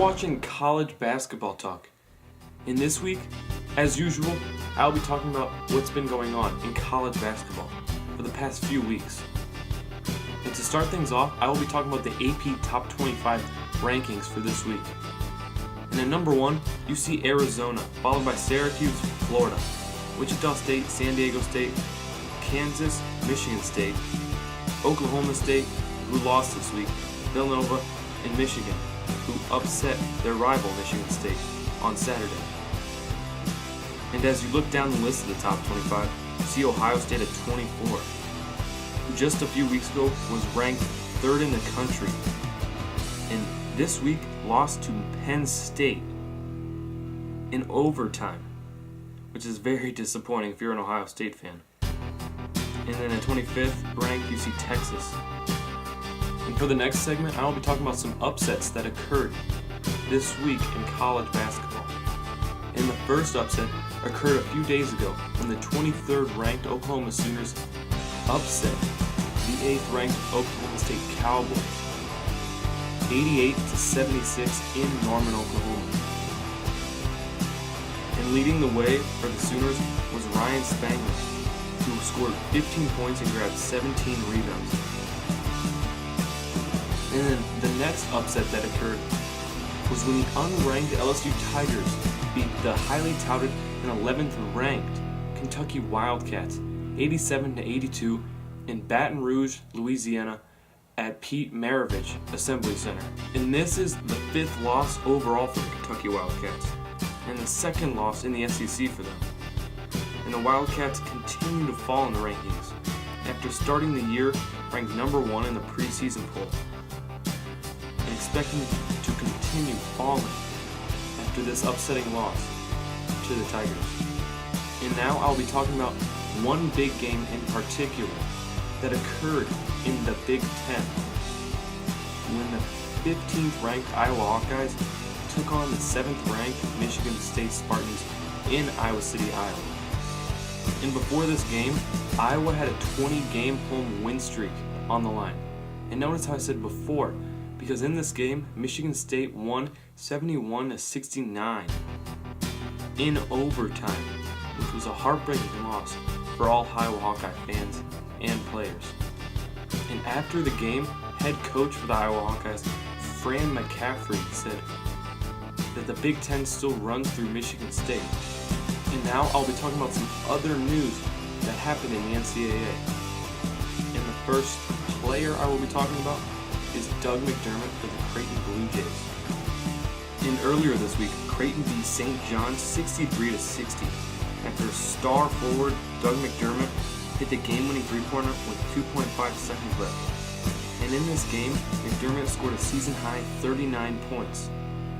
watching College Basketball Talk. In this week, as usual, I'll be talking about what's been going on in college basketball for the past few weeks. And to start things off, I will be talking about the AP Top 25 rankings for this week. And at number 1, you see Arizona, followed by Syracuse, Florida, Wichita State, San Diego State, Kansas, Michigan State, Oklahoma State, who lost this week, Villanova, and Michigan, who upset their rival Michigan State on Saturday. And as you look down the list of the top 25, you see Ohio State at 24, who just a few weeks ago was ranked 3rd in the country, and this week lost to Penn State in overtime, which is very disappointing if you're an Ohio State fan. And then at 25th ranked, you see Texas. And for the next segment, I will be talking about some upsets that occurred this week in college basketball. And the first upset occurred a few days ago when the 23rd ranked Oklahoma Sooners upset the 8th ranked Oklahoma State Cowboys 88-76 in Norman, Oklahoma. And leading the way for the Sooners was Ryan Spangler, who scored 15 points and grabbed 17 rebounds. And then the next upset that occurred was when the unranked LSU Tigers beat the highly touted and 11th ranked Kentucky Wildcats 87-82 in Baton Rouge, Louisiana at Pete Maravich Assembly Center. And this is the 5th loss overall for the Kentucky Wildcats and the 2nd loss in the SEC for them. And the Wildcats continue to fall in the rankings after starting the year ranked number 1 in the preseason poll and expecting to continue falling after this upsetting loss to the Tigers. And now I'll be talking about one big game in particular that occurred in the Big Ten when the 15th ranked Iowa Hawkeyes took on the 7th ranked Michigan State Spartans in Iowa City, Iowa. And before this game, Iowa had a 20-game home win streak on the line. And notice how I said before, because in this game, Michigan State won 71-69 in overtime, which was a heartbreaking loss for all Iowa Hawkeye fans and players. And after the game, head coach for the Iowa Hawkeyes, Fran McCaffery, said that the Big Ten still runs through Michigan State. And now I'll be talking about some other news that happened in the NCAA. And the first player I will be talking about is Doug McDermott for the Creighton Blue Jays. And earlier this week, Creighton beat St. John's 63-60 after star forward Doug McDermott hit the game-winning three-pointer with 2.5 seconds left. And in this game, McDermott scored a season-high 39 points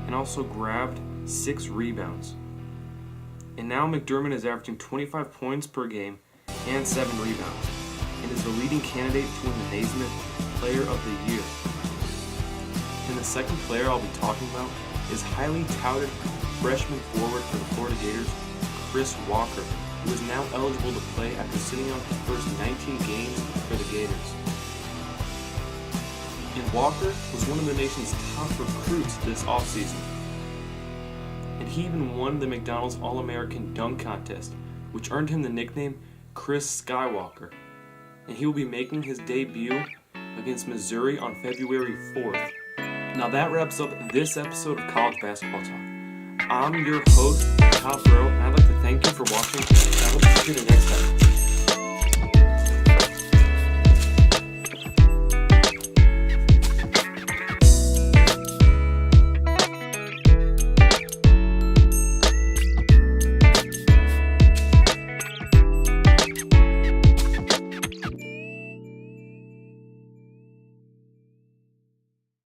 and also grabbed 6 rebounds. And now McDermott is averaging 25 points per game and 7 rebounds, and is the leading candidate to win the Naismith Player of the Year. And the second player I'll be talking about is highly touted freshman forward for the Florida Gators, Chris Walker, who is now eligible to play after sitting out the first 19 games for the Gators. And Walker was one of the nation's top recruits this offseason. And he even won the McDonald's All-American Dunk Contest, which earned him the nickname Chris Skywalker. And he will be making his debut against Missouri on February 4th. Now that wraps up this episode of College Basketball Talk. I'm your host, Kyle Thoreau, and I'd like to thank